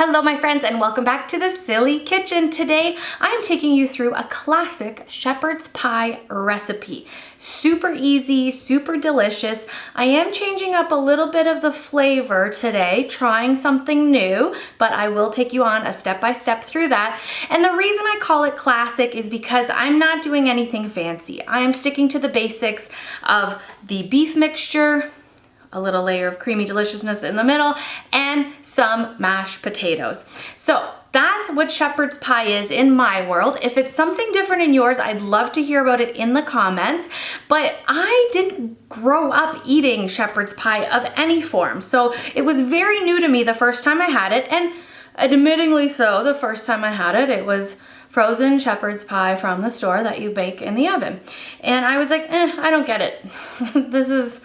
Hello my friends and welcome back to the Silly Kitchen. Today I am taking you through a classic shepherd's pie recipe. Super easy, super delicious. I am changing up a little bit of the flavor today, trying something new, but I will take you on a step-by-step through that. And the reason I call it classic is because I'm not doing anything fancy. I am sticking to the basics of the beef mixture, a little layer of creamy deliciousness in the middle, and some mashed potatoes. So that's what shepherd's pie is in my world. If it's something different in yours, I'd love to hear about it in the comments, but I didn't grow up eating shepherd's pie of any form. So it was very new to me the first time I had it, and admittingly so, the first time I had it, it was frozen shepherd's pie from the store that you bake in the oven. And I was like, I don't get it. This is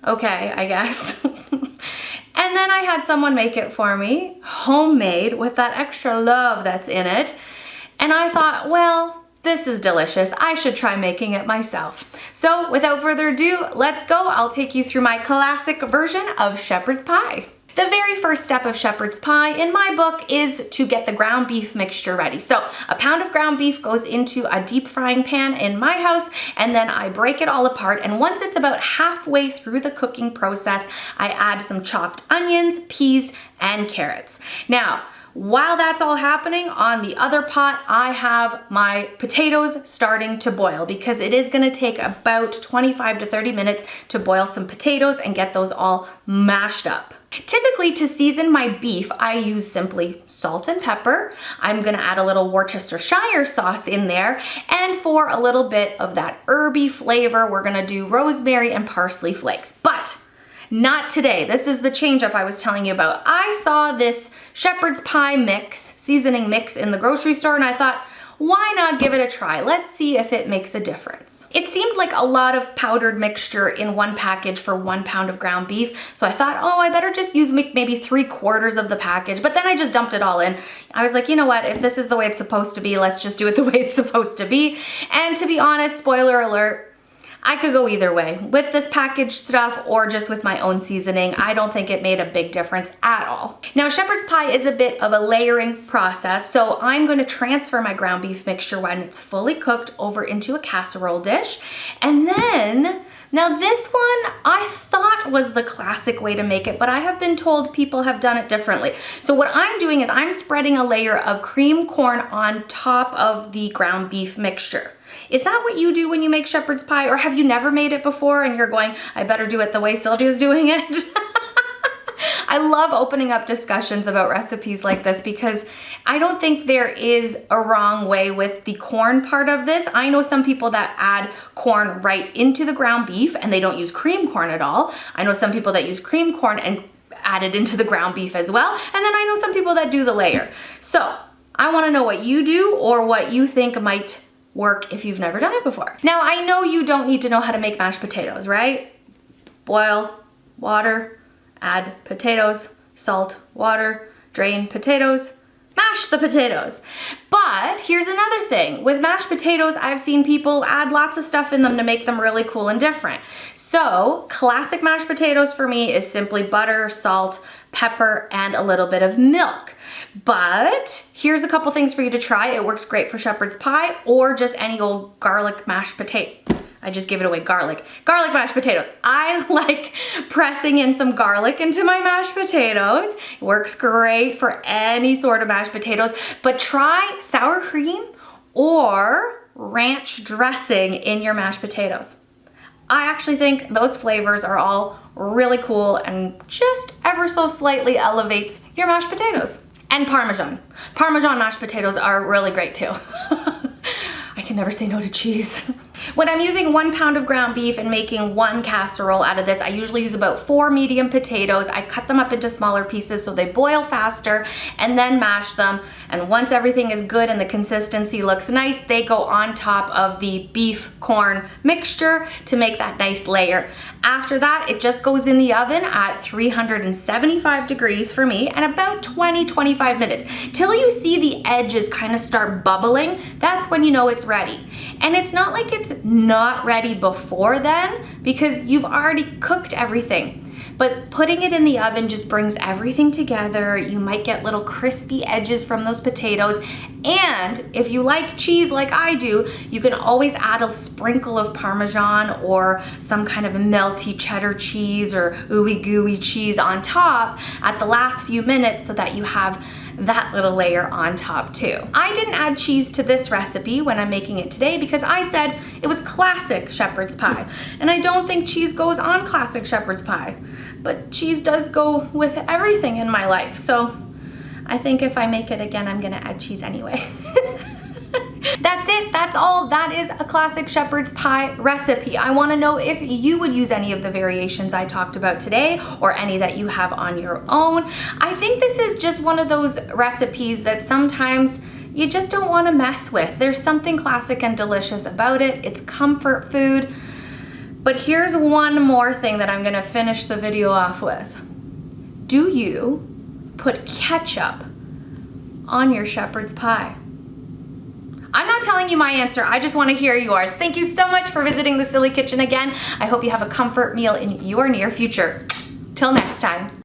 okay, I guess. And then I had someone make it for me, homemade, with that extra love that's in it. And I thought, well, this is delicious. I should try making it myself. So without further ado, let's go. I'll take you through my classic version of shepherd's pie. The very first step of shepherd's pie in my book is to get the ground beef mixture ready. So a pound of ground beef goes into a deep frying pan in my house, and then I break it all apart. And once it's about halfway through the cooking process, I add some chopped onions, peas, and carrots. Now, while that's all happening, on the other pot, I have my potatoes starting to boil because it is gonna take about 25 to 30 minutes to boil some potatoes and get those all mashed up. Typically, to season my beef, I use simply salt and pepper. I'm gonna add a little Worcestershire sauce in there, and for a little bit of that herby flavor, we're gonna do rosemary and parsley flakes. But not today. This is the change up I was telling you about. I saw this shepherd's pie mix, seasoning mix in the grocery store, and I thought, why not give it a try? Let's see if it makes a difference. It seemed like a lot of powdered mixture in one package for 1 pound of ground beef. So I thought, oh, I better just use maybe 3/4 of the package. But then I just dumped it all in. I was like, you know what? If this is the way it's supposed to be, let's just do it the way it's supposed to be. And to be honest, spoiler alert, I could go either way, with this packaged stuff or just with my own seasoning. I don't think it made a big difference at all. Now, shepherd's pie is a bit of a layering process, so I'm gonna transfer my ground beef mixture when it's fully cooked over into a casserole dish. And then, now this one I thought was the classic way to make it, but I have been told people have done it differently. So what I'm doing is I'm spreading a layer of cream corn on top of the ground beef mixture. Is that what you do when you make shepherd's pie, or have you never made it before and you're going, I better do it the way Sylvia's doing it? I love opening up discussions about recipes like this because I don't think there is a wrong way with the corn part of this. I know some people that add corn right into the ground beef and they don't use cream corn at all. I know some people that use cream corn and add it into the ground beef as well. And then I know some people that do the layer. So I want to know what you do or what you think might work if you've never done it before. Now, I know you don't need to know how to make mashed potatoes, right? Boil water, add potatoes, salt, water, drain potatoes, mash the potatoes. But here's another thing. With mashed potatoes, I've seen people add lots of stuff in them to make them really cool and different. So classic mashed potatoes for me is simply butter, salt, pepper, and a little bit of milk. But here's a couple things for you to try. It works great for shepherd's pie or just any old garlic mashed potato. I just gave it away, garlic mashed potatoes. I like pressing in some garlic into my mashed potatoes. It works great for any sort of mashed potatoes, but try sour cream or ranch dressing in your mashed potatoes. I actually think those flavors are all really cool and just ever so slightly elevates your mashed potatoes. And Parmesan. Parmesan mashed potatoes are really great too. I can never say no to cheese. When I'm using 1 pound of ground beef and making 1 casserole out of this, I usually use about 4 medium potatoes. I cut them up into smaller pieces so they boil faster and then mash them. And once everything is good and the consistency looks nice, they go on top of the beef corn mixture to make that nice layer. After that, it just goes in the oven at 375 degrees for me and about 20-25 minutes. Till you see the edges kind of start bubbling, that's when you know it's ready. And it's not like it's not ready before then because you've already cooked everything. but putting it in the oven just brings everything together. You might get little crispy edges from those potatoes. And if you like cheese like I do, you can always add a sprinkle of Parmesan or some kind of melty cheddar cheese or ooey gooey cheese on top at the last few minutes so that you have that little layer on top too. I didn't add cheese to this recipe when I'm making it today because I said it was classic shepherd's pie. And I don't think cheese goes on classic shepherd's pie, but cheese does go with everything in my life. So I think if I make it again, I'm gonna add cheese anyway. That's it, that's all. That is a classic shepherd's pie recipe. I wanna know if you would use any of the variations I talked about today or any that you have on your own. I think this is just one of those recipes that sometimes you just don't wanna mess with. There's something classic and delicious about it. It's comfort food. But here's one more thing that I'm gonna finish the video off with. Do you put ketchup on your shepherd's pie? I'm not telling you my answer, I just want to hear yours. Thank you so much for visiting the Silly Kitchen again. I hope you have a comfort meal in your near future. Till next time.